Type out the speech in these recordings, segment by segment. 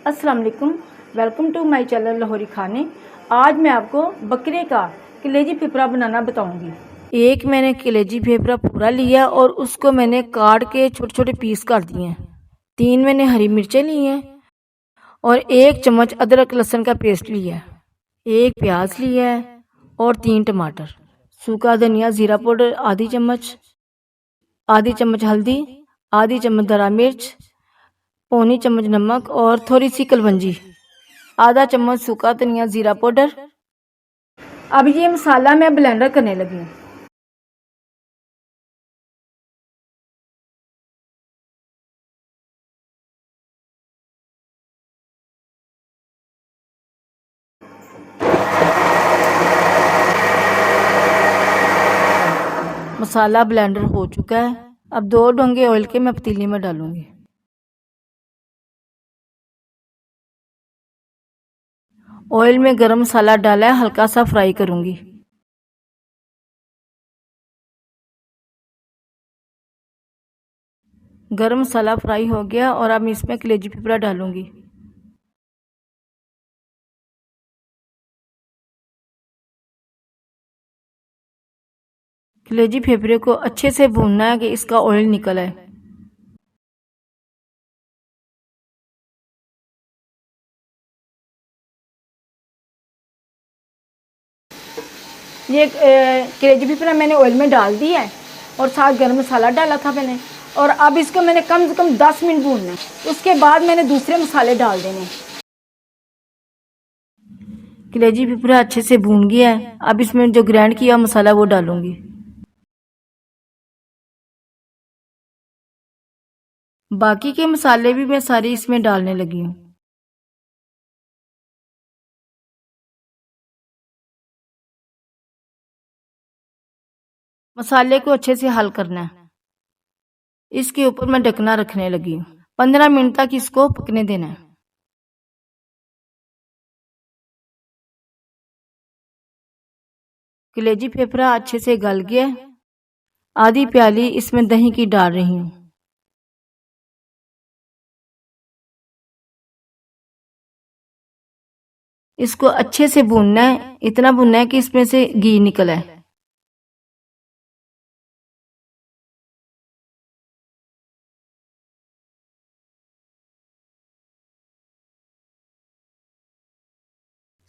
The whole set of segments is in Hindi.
अस्सलाम वालेकुम, welcome to my channel Lahori Khane. आज मैं आपको बकरे का कलेजी फेफड़ा बनाना बताऊंगी। एक मैंने कलेजी फेफड़ा पूरा लिया और उसको मैंने काट के छोटे छोटे पीस कर दिए हैं। 3 मैंने हरी मिर्चें ली हैं और 1 चम्मच अदरक लहसुन का पेस्ट लिया है, 1 प्याज लिया है और 3 टमाटर, सूखा धनिया, ज़ीरा पाउडर आधी चम्मच हल्दी, आधी चम्मच हरा मिर्च, पौनी चम्मच नमक और थोड़ी सी कलवंजी, आधा चम्मच सूखा धनिया, ज़ीरा पाउडर। अब ये मसाला मैं ब्लेंडर करने लगी हूँ। मसाला ब्लेंडर हो चुका है। अब 2 डोंगे ऑयल के मैं पतीली में डालूंगी। ऑयल में गरम मसाला डाला है, हल्का सा फ्राई करूंगी। गरम मसाला फ्राई हो गया और अब इसमें कलेजी फेफड़ा डालूंगी। कलेजी फेफड़े को अच्छे से भूनना है कि इसका ऑयल निकल आए। ये कलेजी फेफड़ा मैंने ऑयल में डाल दिया है और साथ गरम मसाला डाला था मैंने, और अब इसको मैंने कम से कम 10 मिनट भूनना है। उसके बाद मैंने दूसरे मसाले डाल देने। कलेजी फेफड़ा अच्छे से भून गया है। अब इसमें जो ग्राइंड किया मसाला वो डालूंगी। बाकी के मसाले भी मैं सारे इसमें डालने लगी हूँ। मसाले को अच्छे से हल करना है। इसके ऊपर मैं ढकना रखने लगी हूँ। 15 मिनट तक इसको पकने देना है। कलेजी फेफड़ा अच्छे से गल गया। आधी प्याली इसमें दही की डाल रही हूँ। इसको अच्छे से भूनना है, इतना भूनना है कि इसमें से घी निकल आए।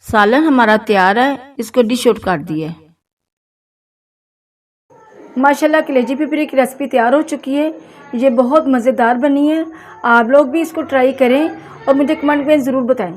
सालन हमारा तैयार है। इसको डिश आउट कर दिया है। माशाल्लाह कलेजी फेफड़े की रेसिपी तैयार हो चुकी है। ये बहुत मज़ेदार बनी है। आप लोग भी इसको ट्राई करें और मुझे कमेंट में ज़रूर बताएं।